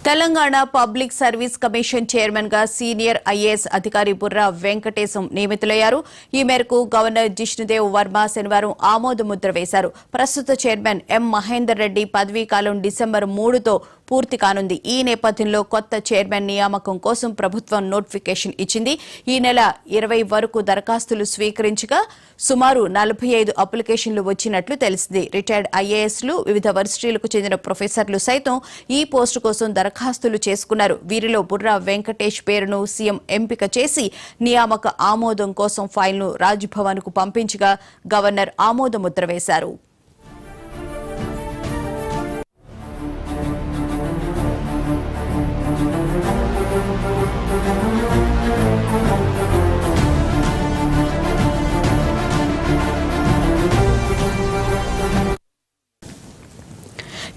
Telangana public service commission chairman గా senior IAS అధికారి బుర్రా వెంకటేశం నియమితులయ్యారు. ఈ మేరకు గవర్నర్ జిష్ణుదేవ్ వర్మ శనివారం ఆమోదముద్ర వేశారు. ప్రస్తుత చైర్మన్ ఎం మహేందర్ రెడ్డి పదవీకాలం డిసెంబర్ 3తో పూర్తి కానుంది. ఈ నేపథ్యంలో కొత్త చైర్మన్ నియామకం కోసం ప్రభుత్వం నోటిఫికేషన్ ఇచ్చింది. ఈ నెల 20 వరకు దరఖాస్తులు స్వీకరించగా సుమారు 45 అప్లికేషన్లు వచ్చినట్లు తెలిసింది. రిటైర్డ్ ఐఏఎస్లు, వివిధ వర్సిటీలకు చెందిన ప్రొఫెసర్లు సైతం ఈ పోస్టు కోసం దరఖాస్తులు చేసుకున్నారు. వీరిలో బుర్రా వెంకటేష్ పేరును సీఎం ఎంపిక చేసి నియామక ఆమోదం కోసం ఫైల్ను రాజ్భవన్ కు పంపించగా గవర్నర్ ఆమోదముద్ర వేశారు.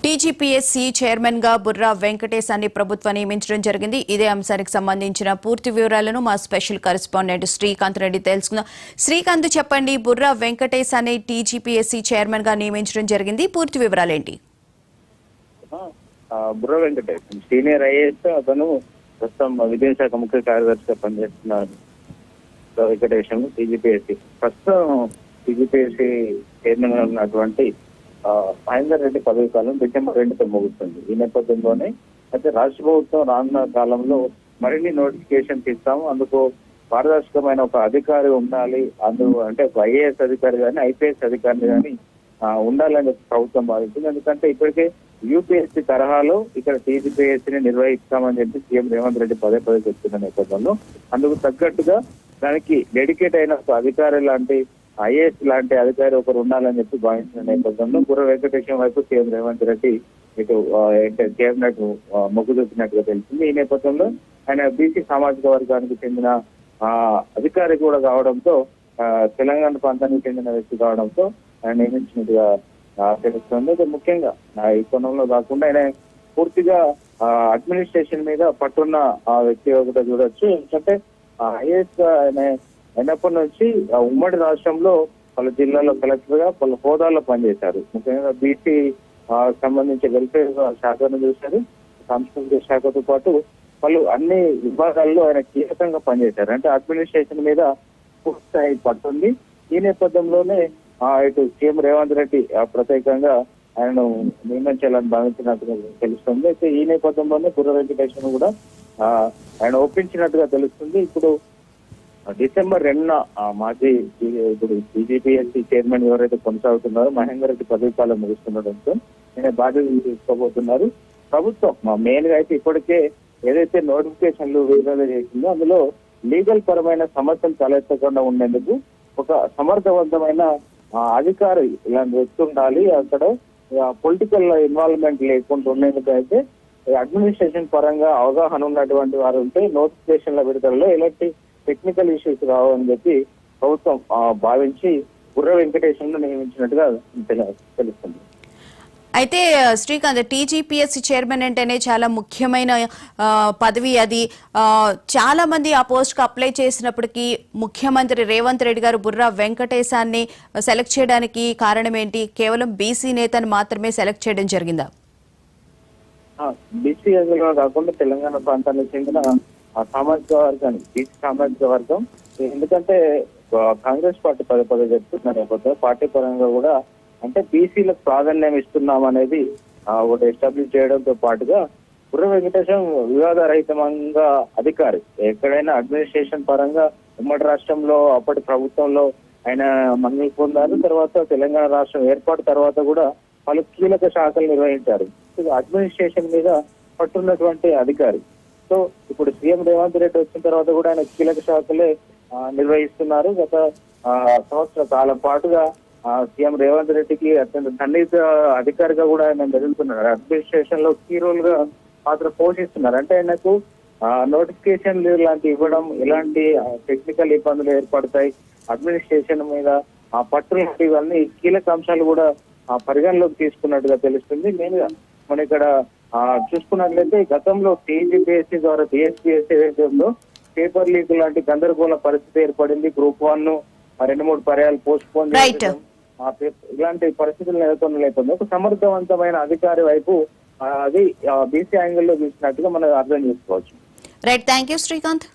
టీజీపీఎస్సీ చైర్మన్ గా బుర్రా వెంకటేశాన్ని ప్రభుత్వం నియమించడం జరిగింది. ఇదే అంశానికి సంబంధించిన పూర్తి వివరాలను మా స్పెషల్ కరెస్పాండెంట్ శ్రీకాంత్ రెడ్డి తెలుసుకుందాం. శ్రీకాంత్, చెప్పండి, బుర్రా వెంకటేశాన్ని టీజీపీఎస్సీ చైర్మన్ గా నియమించడం జరిగింది. పూర్తి వివరాలేంటి? బుర్రా వెంకటేశ్ సీనియర్ ఐఏఎస్, అతను ప్రస్తుతం విద్యాశాఖ ముఖ్య కార్యదర్శిగా పనిచేస్తున్నారు. వెంకటేశం టీజీపీఎస్సీ ప్రస్తుతం టీజీపీఎస్సీ చైర్మన్ గా ఉన్నటువంటి మహేందర్ రెడ్డి పదవి కాలం డిసెంబర్ 2తో ముగుస్తుంది. ఈ నేపథ్యంలోనే అయితే రాష్ట్ర ప్రభుత్వం రానున్న కాలంలో మరిన్ని నోటిఫికేషన్స్ ఇస్తాము, అందుకు పారదర్శకమైన ఒక అధికారి ఉండాలి, అంటే ఒక ఐఏఎస్ అధికారి కానీ ఐపీఎస్ అధికారిని కానీ ఉండాలని ప్రభుత్వం భావిస్తుంది. ఎందుకంటే ఇప్పటికే యూపీఎస్సీ తరహాలో ఇక్కడ టీజీపీఎస్సీని నిర్వహిస్తామని చెప్పి సీఎం రేవంత్ రెడ్డి పదే చెప్తున్న నేపథ్యంలో అందుకు తగ్గట్టుగా దానికి డెడికేట్ అయిన ఒక అధికారి లాంటి ఐఏఎస్ లాంటి అధికారి ఒకరు ఉండాలని చెప్పి భావించిన నేపథ్యంలో బుర్రా వెంకటేశం వైపు సీఎం రేవంత్ రెడ్డి ఇటు కేబినెట్ మొగ్గు చూపినట్టుగా తెలిసింది. ఈ నేపథ్యంలో ఆయన బీసీ సామాజిక వర్గానికి చెందిన అధికారి కూడా కావడంతో, తెలంగాణ ప్రాంతానికి చెందిన వ్యక్తి కావడంతో ఆయన నియమించినట్టుగా తెలుస్తుంది. ముఖ్యంగా ఈ కోణంలో కాకుండా ఆయన పూర్తిగా అడ్మినిస్ట్రేషన్ మీద పట్టున్న వ్యక్తి ఒకటి చూడొచ్చు. ఎందుకంటే ఐఏఎస్ ఆయన అయినప్పటి నుంచి ఉమ్మడి రాష్ట్రంలో పలు జిల్లాలో కలెక్టర్ గా పలు హోదాల్లో పనిచేశారు. ముఖ్యంగా బీసీ సంబంధించి వెల్ఫేర్ శాఖను చూశారు, సాంస్కృతిక శాఖతో పాటు పలు అన్ని విభాగాల్లో ఆయన కీలకంగా పనిచేశారు. అంటే అడ్మినిస్ట్రేషన్ మీద పూర్తి పట్టుంది. ఈ నేపథ్యంలోనే ఇటు సీఎం రేవంత్ రెడ్డి ప్రత్యేకంగా ఆయనను నియమించాలని భావించినట్టుగా తెలుస్తుంది. అయితే ఈ నేపథ్యంలోనే బుర్రా వెంకటేశం కూడా ఆయన ఒప్పించినట్టుగా తెలుస్తుంది. ఇప్పుడు డిసెంబర్ 2న మాజీ ఇప్పుడు టీజీపీఎస్సీ చైర్మన్ ఎవరైతే కొనసాగుతున్నారో మహేందర్ రెడ్డి పదవి కాలం ముగుస్తుండటంతో ఆయన బాధ్యతలు తీసుకోబోతున్నారు. ప్రభుత్వం మెయిన్ గా అయితే ఇప్పటికే ఏదైతే నోటిఫికేషన్లు విడుదల చేసిందో అందులో లీగల్ పరమైన సమస్యలు తలెత్తకుండా ఉండేందుకు ఒక సమర్థవంతమైన అధికారి ఇలాంటి వ్యక్తి ఉండాలి, అక్కడ పొలిటికల్ ఇన్వాల్వ్మెంట్ లేకుండా ఉండేందుకు అయితే అడ్మినిస్ట్రేషన్ పరంగా అవగాహన ఉన్నటువంటి వారు ఉంటే నోటిఫికేషన్ల విడుదలలో ఎలాంటి టెక్నికల్ ఇష్యూస్ రావని చెప్పి ప్రభుత్వం భావించి బుర్రా వెంకటేశంను నియమించినట్టుగా తెలుస్తుంది. అయితే శ్రీకాంత్, టీజీపీఎస్సీ చైర్మన్ అంటేనే చాలా ముఖ్యమైన పదవి. అది చాలా మంది ఆ పోస్ట్ కు అప్లై చేసినప్పటికీ ముఖ్యమంత్రి రేవంత్ రెడ్డి గారు బుర్రా వెంకటేశాన్ని సెలెక్ట్ చేయడానికి కారణం ఏంటి? కేవలం బీసీ నేతను మాత్రమే సెలెక్ట్ చేయడం జరిగిందా? బీసీ కాకుండా తెలంగాణ ప్రాంతానికి చెందిన సామాజిక వర్గాన్ని, బీసీ సామాజిక వర్గం, ఎందుకంటే కాంగ్రెస్ పార్టీ పదే చెప్తున్న నేపథ్యంలో పార్టీ పరంగా కూడా అంటే బీసీలకు ప్రాధాన్యం ఇస్తున్నాం అనేది ఒకటి ఎస్టాబ్లిష్ చేయడంతో పాటుగా బుర్రా వెంకటేశం వివాదరహితంగా అధికారి. ఎక్కడైనా అడ్మినిస్ట్రేషన్ పరంగా ఉమ్మడి రాష్ట్రంలో అప్పటి ప్రభుత్వంలో ఆయన మన్నలు పొందారు. తర్వాత తెలంగాణ రాష్ట్రం ఏర్పాటు తర్వాత కూడా పలు కీలక శాఖలు నిర్వహించారు. అడ్మినిస్ట్రేషన్ మీద పట్టున్నటువంటి అధికారి. సో ఇప్పుడు సీఎం రేవంత్ రెడ్డి వచ్చిన తర్వాత కూడా ఆయన కీలక శాఖలే నిర్వహిస్తున్నారు. గత సంవత్సర కాలం పాటుగా సీఎం రేవంత్ రెడ్డికి అత్యంత సన్నిహిత అధికారిగా కూడా ఆయన మెదులుతున్నారు. అడ్మినిస్ట్రేషన్ లో కీ రోల్ గా పాత్ర పోషిస్తున్నారు. అంటే ఆయనకు నోటిఫికేషన్లు ఇలాంటి ఇవ్వడం, ఇలాంటి టెక్నికల్ ఇబ్బందులు ఏర్పడతాయి, అడ్మినిస్ట్రేషన్ మీద పట్టు లాంటి ఇవన్నీ కీలక అంశాలు కూడా పరిగణలోకి తీసుకున్నట్టుగా తెలుస్తుంది. మెయిన్ గా మన ఇక్కడ చూసుకున్నట్లయితే గతంలో టీజీపీఎస్సీ ద్వారా టీఎస్పీఎస్సీ ఏదైతే ఉందో పేపర్ లీక్ లాంటి గందరగోళ పరిస్థితి ఏర్పడింది. గ్రూప్ 1 2-3 పర్యాలు పోస్ట్ పోన్ ఇలాంటి పరిస్థితులు నెలకొనలేకుండా ఒక సమర్థవంతమైన అధికారి వైపు అది బీసీ యాంగిల్ లో చూసినట్టుగా మనం అర్థం చేసుకోవచ్చు. Right, thank you Srikanth.